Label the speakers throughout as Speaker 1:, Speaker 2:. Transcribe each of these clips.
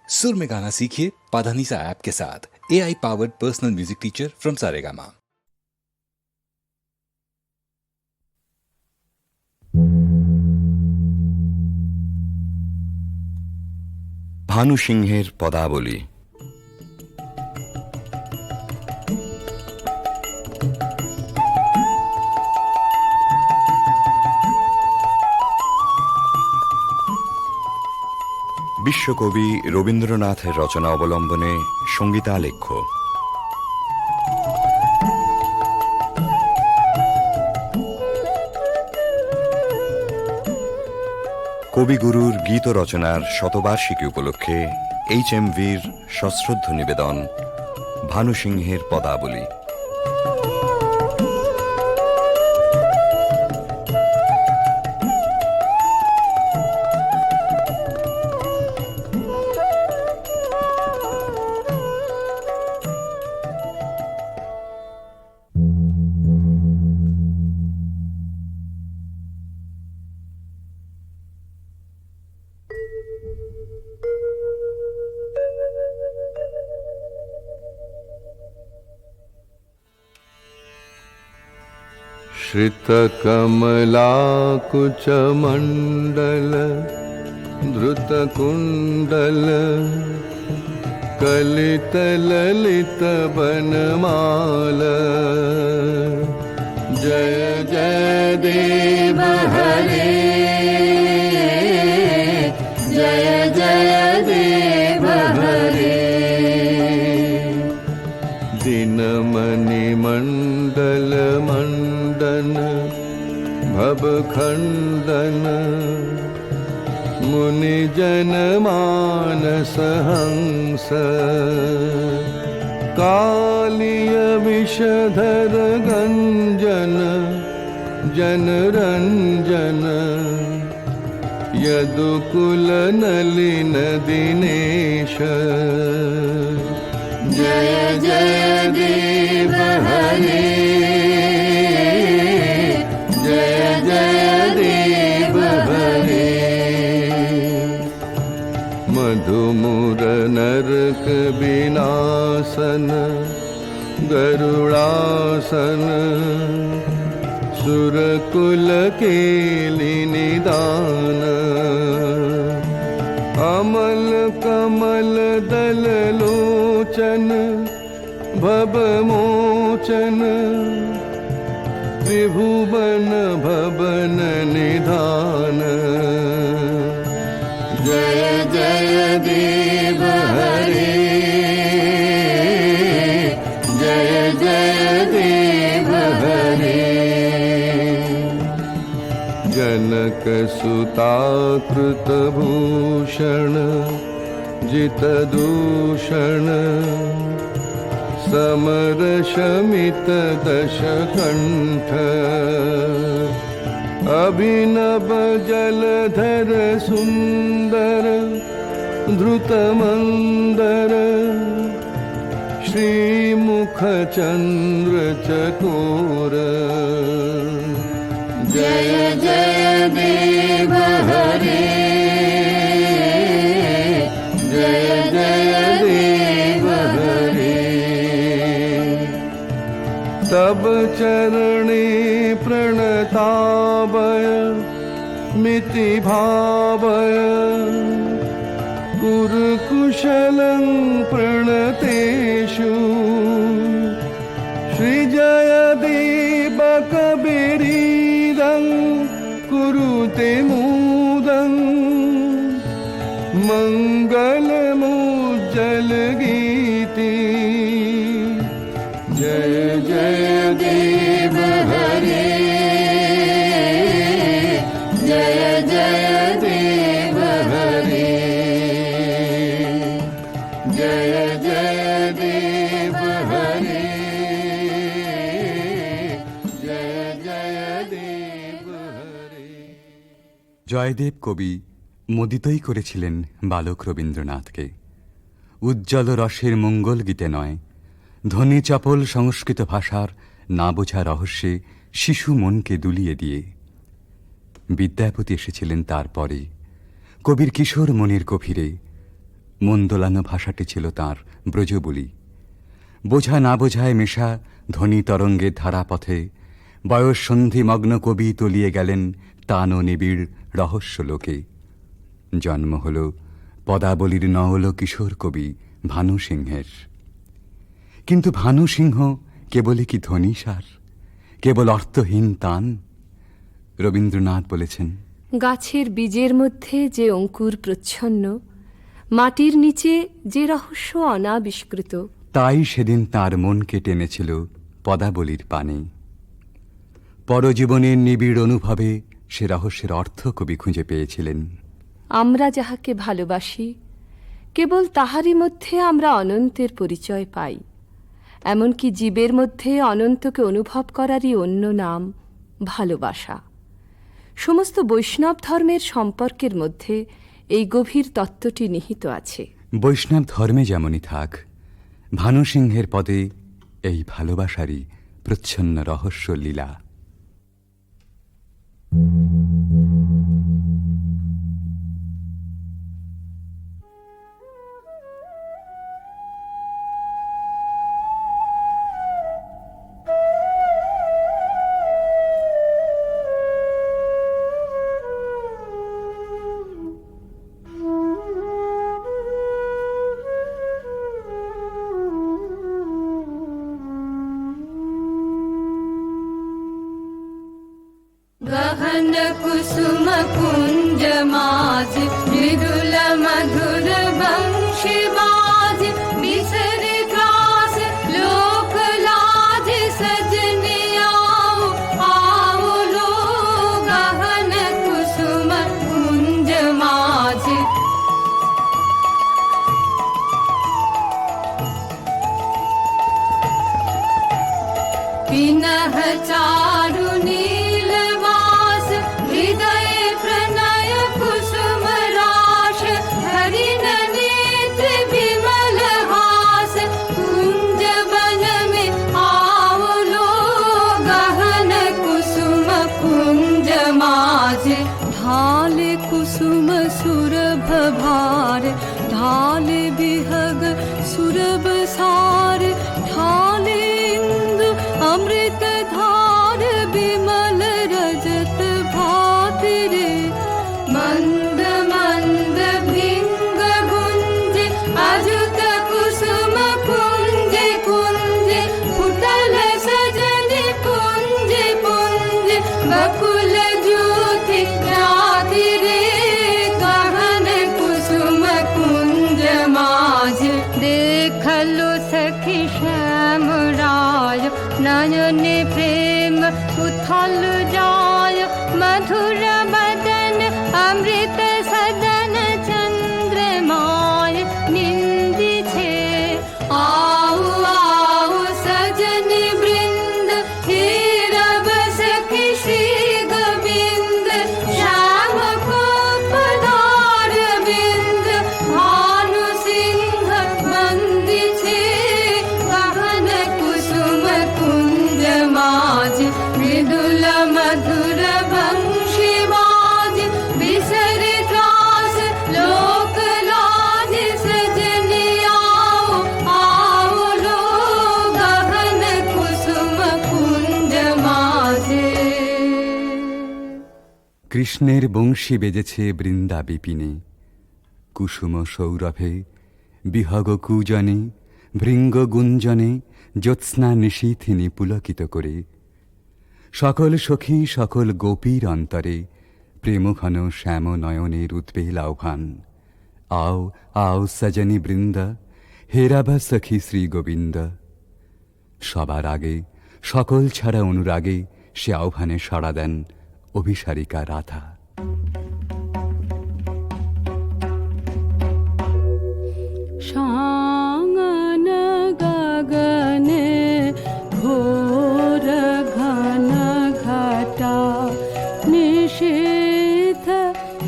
Speaker 1: सुर में गाना सीखिए पाधानीसा ऐप के साथ। AI powered personal music teacher from Saregama.
Speaker 2: Bhanu সিংহের পদাবলী। বিশ্বকবি রবীন্দ্রনাথের রচনা অবলম্বনে সঙ্গীতালেখ্য। কবিগুরুর গীত রচনার শতবার্ষিকী উপলক্ষে HMVর সশ্রদ্ধ নিবেদন ভানু সিংহের পদাবলী।
Speaker 3: श्रितकमलाकुचमण्डल धृतकुण्डल कलितललितवनमाल। जय जय देव हरे, जय जय देव हरे। दिनमणिमण्डल मण्डन भवखण्डन मुनिजन मानस हंस। कालिय विषधर गञ्जन जनरञ्जन यदुकुल नलिन दिनेश। जय जय देव हरे, जय जय देव हरे। मधुमुर नरक विनाशन गरुड़ासन सुरकुल केलि निदान। अमल कमल दल लोचन भवमोचन त्रिभुवन भवन निधान। जय जय देव हरे, जय जय देव हरे। जनक सुता कृत भूषण जित दूषण समर शमित दशकण्ठ। अभिनव जलधर सुंदर धृतमंदर श्रीमुख चंद्र चकोर। जय जय देव हरे, जय जय देव हरे। तब चरणे प्रणतावय मिति भावय। कुरुकुशलं प्रणतेषु श्रीजयदेव कबीरीदं कुरुते मुदं। मङ्गलमुज्जल गीति। जय जय देव हरे, जय जय देव हरे। जय जय देव हरे, जय जय देव हरे।
Speaker 4: জয়দেব কবি মোদিতই করেছিলেন বালক রবীন্দ্রনাথকে। উজ্জ্বল রসের মঙ্গল গীতে নয়, ধ্বনি চপল সংস্কৃত ভাষার না বোঝা রহস্যে শিশু মনকে দুলিয়ে দিয়ে। বিদ্যাপতি এসেছিলেন তারপরে, কবির কিশোর মনের গভীরে মন দোলানো ভাষাটি ছিল তাঁর ব্রজবুলি। বোঝা না বোঝায় মেশা ধ্বনি তরঙ্গের ধারাপথে বয়স সন্ধিমগ্ন কবি তলিয়ে গেলেন টান ও নিবিড় রহস্য লোকে। জন্ম হল পদাবলীর নওল কিশোর কবি ভানু সিংহের। কিন্তু ভানু সিংহ কেবলই কি ধ্বনিসার, কেবল অর্থহীন তান? রবীন্দ্রনাথ বলেছেন,
Speaker 5: গাছের বীজের মধ্যে যে অঙ্কুর প্রচ্ছন্ন, মাটির নিচে যে রহস্য অনাবিষ্কৃত,
Speaker 4: তাই সেদিন তার মনকে টেনেছিল পদাবলীর পানে। পরজীবনের নিবিড় অনুভবে সে রহস্যের অর্থ কবি খুঁজে পেয়েছিলেন।
Speaker 5: আমরা যাহাকে ভালোবাসি কেবল তাহারই মধ্যে আমরা অনন্তের পরিচয় পাই। এমনকি জীবের মধ্যে অনন্তকে অনুভব করারই অন্য নাম ভালোবাসা। সমস্ত বৈষ্ণব ধর্মের সম্পর্কের মধ্যে এই গভীর তত্ত্বটি নিহিত আছে।
Speaker 4: বৈষ্ণব ধর্মে যেমনই থাক, ভানু সিংহের পদে এই ভালোবাসারই প্রচ্ছন্ন রহস্য লীলা।
Speaker 6: गहन कुसुम कुंज माज मृदुल मधुर वंशी बाज बिसर त्रास लोक लाज सजने आओ आओ लो गहन कुसुम कुंज माज। पिनह चारु नीलवास हृदय प्रणय कुसुम राश हरिण नेत्र विमल हास कुंज वन में आओ लो गहन कुसुम कुंज माज। ढाल कुसुम सुरभ भार ढाल बिहग सुरभ सार ढाल इंदु अमृत धार विमल रजत भात रे। मंद मंद भृंग गुंज अजुत कुसुम कुंज कुंज फुटल सजन पुंज पुंज बकुल ज्योति राति रे गहन कुसुम कुंज माज। देखलो सखी श्याम राय नयन प्रेम उथल जाय मधुर बदन अमृत सदन चंद्रमाय निंदी छे। आओ आओ सजन वृंद हे रब सखी श्री गोविंद श्याम को पधार बिंद भानु सिंह बंदी छे गहन कुसुम कुंज माज। मृदुल मधुर वंशी बाज बिसर त्रास लोक लाज सजने आओ आओ लो गहन कुसुम कुंज माजे।
Speaker 4: কৃষ্ণের বংশী বেজেছে বৃন্দা বিপিনে, কুসুম সৌরভে বিহগ কুজনে ভৃঙ্গ গুঞ্জনে জ্যোৎস্না নিশীথিনী পুলকিত করে। সকল সখী সকল গোপীর অন্তরে প্রেমঘন শ্যাম নয়নের উদ্বেল আহ্বান। আও আও সজনী বৃন্দ হেরাবা সখী শ্রী গোবিন্দ। সবার আগে সকল ছাড়া অনুরাগে সে আহ্বানে সাড়া দেন অভিসারিকা রাধা।
Speaker 6: शांगन गगने घोर घन घटा निशीथ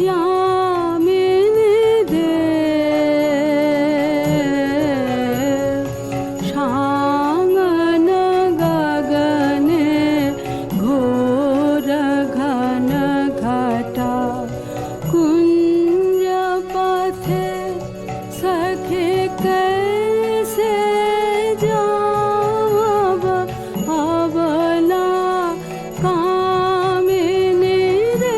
Speaker 6: यामिनी दे। शांगन गगने घोर घन घटा कुंज पथे सखी कैसे जावब अबला कामिनी रे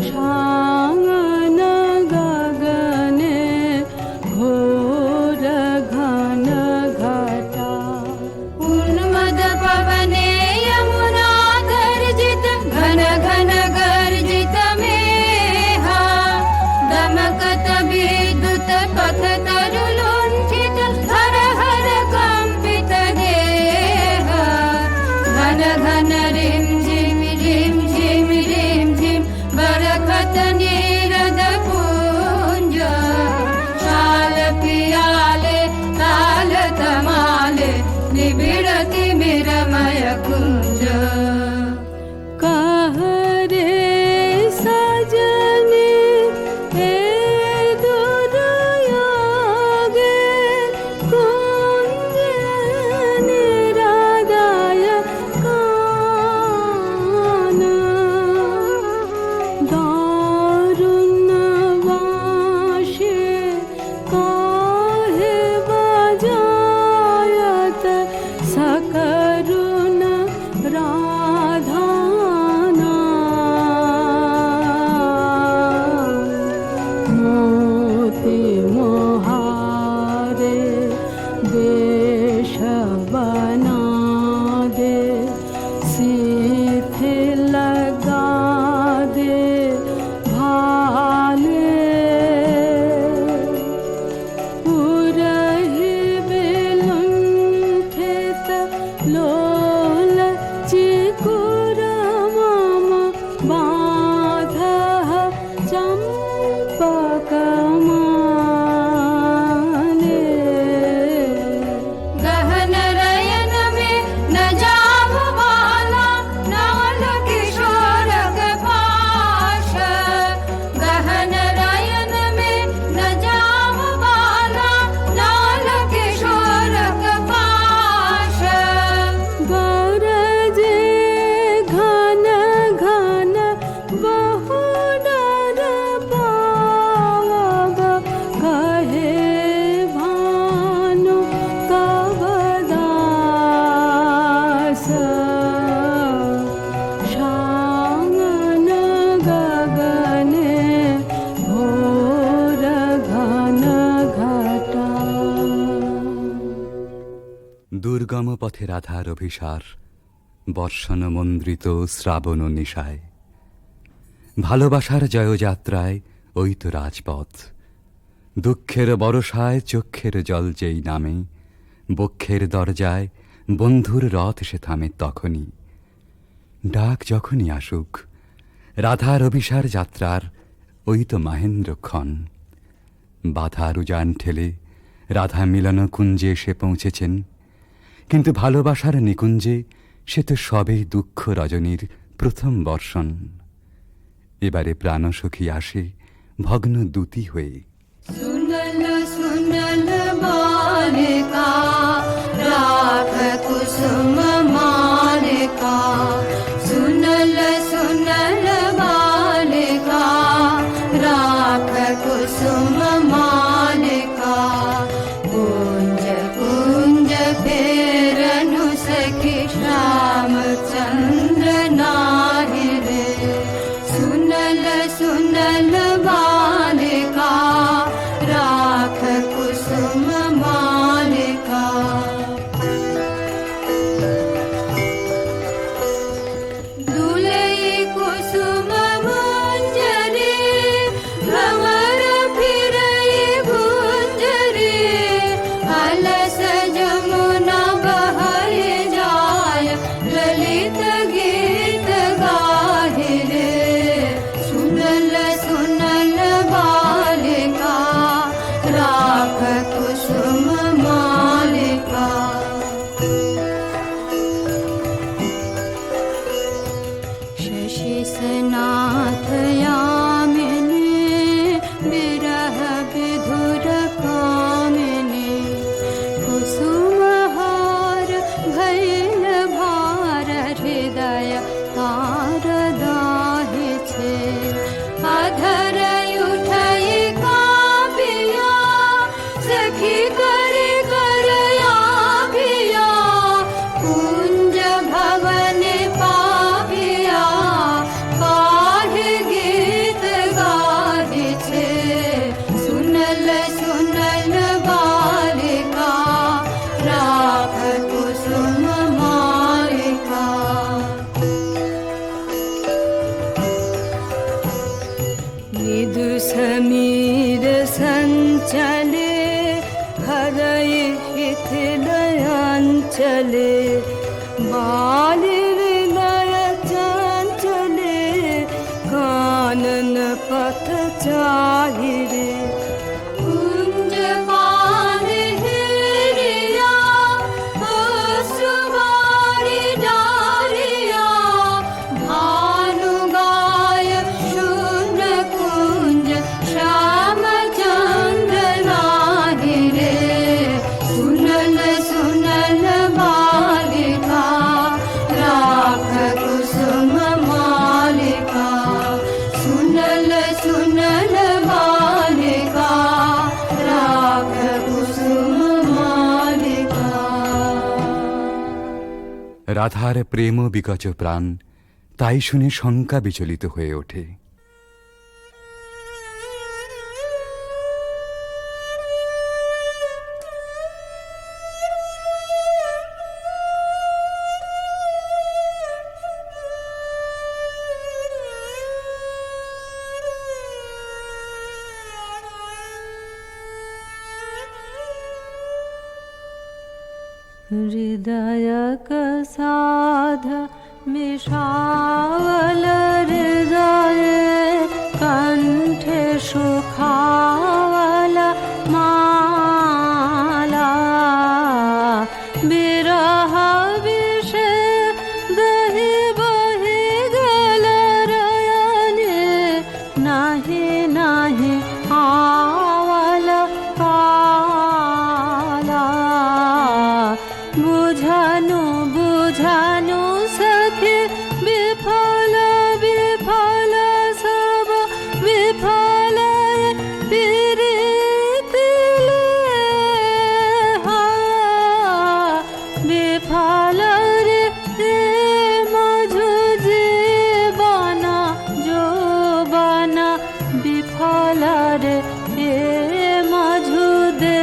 Speaker 6: शांगन गगने घोर घन घटा
Speaker 7: उन्मद पवने यमुना गर्जित घन घन गर्जित मेहा दमकत विद्युत पथ तरुलुण्ठित हर हर कंपित देह घन घन रिम झिम रिम झिम बरखत नीरद पुंज शाल पियाले ताल तमाले निबिड़ति मिरमय कुंज
Speaker 6: कह रे सजनी हे दुर्योगे कुंज निरादाय कान दारुणवाशे काहे बजायत सकरुण राधाना मोती मोहारे देश बना दे सीथे लगा दे भाले पुरहि विलुण्ठित लोल चिकुर मम बाधः चम्पकमाले
Speaker 7: गहन रयन में न जाऊ वाला नाल किशोर पाश गहन रयन में न जाऊ वाला नाल किशोर पाश
Speaker 6: गरजे घन घन बहु डर पावब कहे भानु कब दास शांगन गगने घोर घन घटा
Speaker 4: দুর্গম পথে রাধার অভিসার বর্ষণ মন্দ্রিত শ্রাবণ নিশায় ভালোবাসার জয়যাত্রায় ওই তো রাজপথ দুঃখের বরসায় চক্ষের জল যেই নামে বক্ষের দরজায় বন্ধুর রথ সে থামে তখনই ডাক যখনই আসুক রাধার অভিসার যাত্রার ওই তো মাহেন্দ্রক্ষণ বাধার উজান ঠেলে রাধা মিলন কুঞ্জে এসে পৌঁছেছেন কিন্তু ভালোবাসার নিকুঞ্জে সে তো সবেই দুঃখ রজনীর প্রথম বর্ষণ এবারে প্রাণসখী আসে ভগ্ন দূতি হয়ে
Speaker 7: सुनल सुनल बालिका राख कुसुम मालिका सुनल सुनल बालिका राख कुसुम मालिका कुंज कुंज फेरनु सखी श्याम चंद्र नाहि रे सुनल सुनल बालिका राख कुसुम मालिका
Speaker 6: मृदु समीर संचले हरय शिथिलयांचले बाली हृदय चंचले कानन पथ चाहिरे
Speaker 7: कुंज पान हेरिया सुवारी डारिया भानु गाय शून्य कुंज श्याम चंद्र राहि रे सुनल सुनल बालिका राख कुसुम मालिका सुनल सुनल बालिका राख कुसुम मालिका
Speaker 4: রাধার প্রেম বিকচ প্রাণ তাই শুনে শঙ্কা বিচলিত হয়ে ওঠে।
Speaker 6: हृदय साध मिषावल हृदय कंठे सुखावल माला बिरह विष दहि बहि गल रयने नाही नाही आवल काला बुझानु बुझानु सखी विफल विफल सब विफल पीरिति हा विफल रे मझु जीवन जो बना विफल रे मझु दे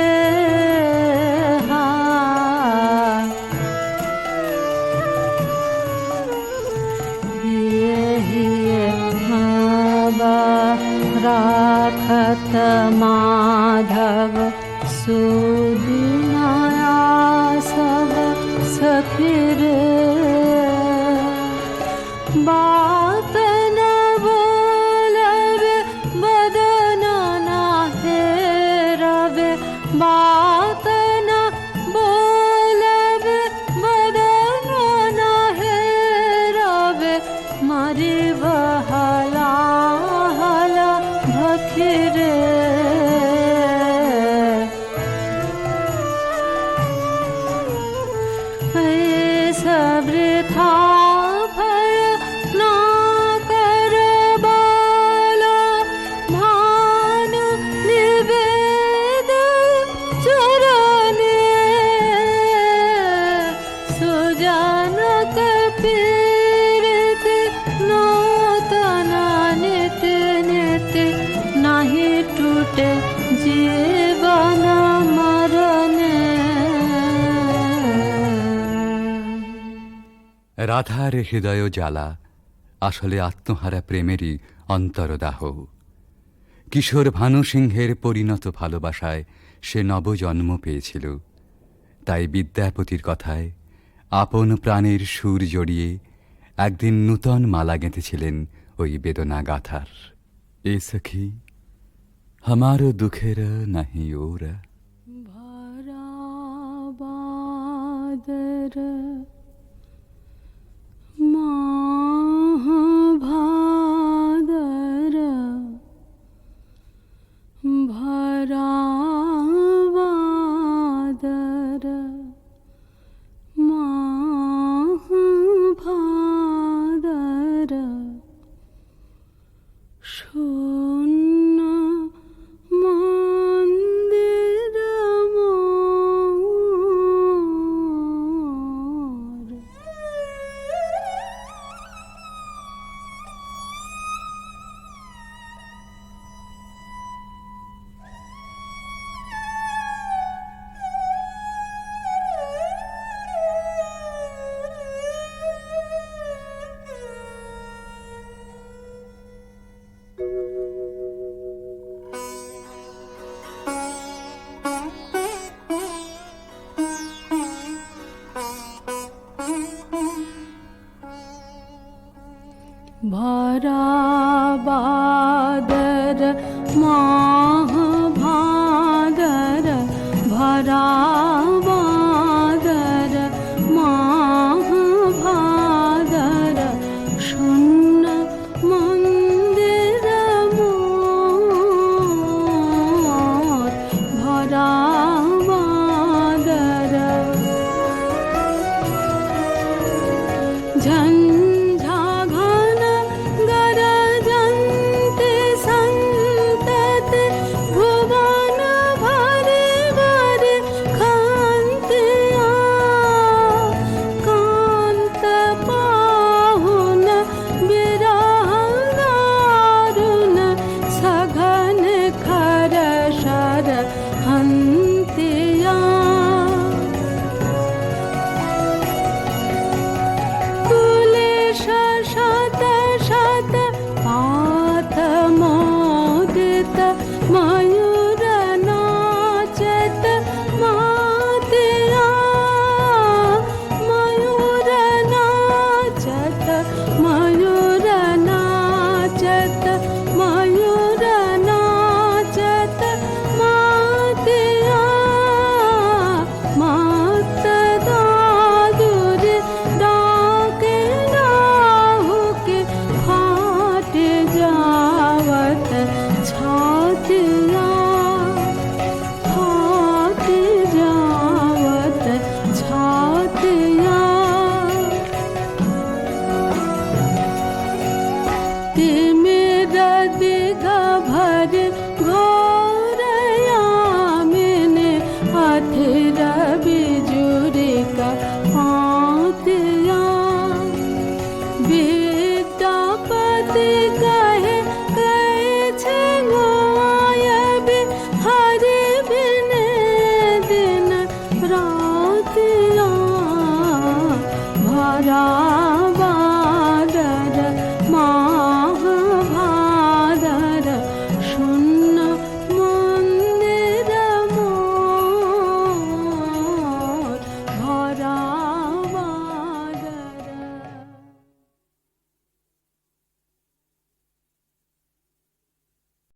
Speaker 6: राखत माधव सुदिनाया सब सखी रे बात न बोलबे बदन न हेरबे बात न बोलबे बदन न हेरबे मरी बहला हला भखिरे सबृथा भय ना कर बाला भानु निवेद चरणे सुजानक पीरिति नूतन नित्य नित्य नाही टूटे जीवन मरणे
Speaker 4: রাধার হৃদয় জ্বালা আসলে আত্মহারা প্রেমেরই অন্তরদাহ। কিশোর ভানু সিংহের পরিণত ভালোবাসায় সে নবজন্ম পেয়েছিল। তাই বিদ্যাপতির কথায় আপন প্রাণের সুর জড়িয়ে একদিন নূতন মালা গেঁথেছিলেন ওই বেদনা গাথার। এ সখী हमारो दुखेर नहीं ओर
Speaker 6: भरा बादर माह भादर भरा बादर माह भादर शून्य मंदिर मोर महाभादर भरा बादर महाभादर शून्य मंदिर मोर भरा बादर झंझा घन गरजन्ते सन्तते भुवन भरे भरे कान्त्या कान्त पाहुन विरह दारुण सघन खर शर हन्त्या कुलेश शत शत पाथ मोदित मयूर नाचत मातया मयूर नाचत मयूर नाचत मयूर नाचत मातया मात दादुर डाके राहु के फाट जावत छातिया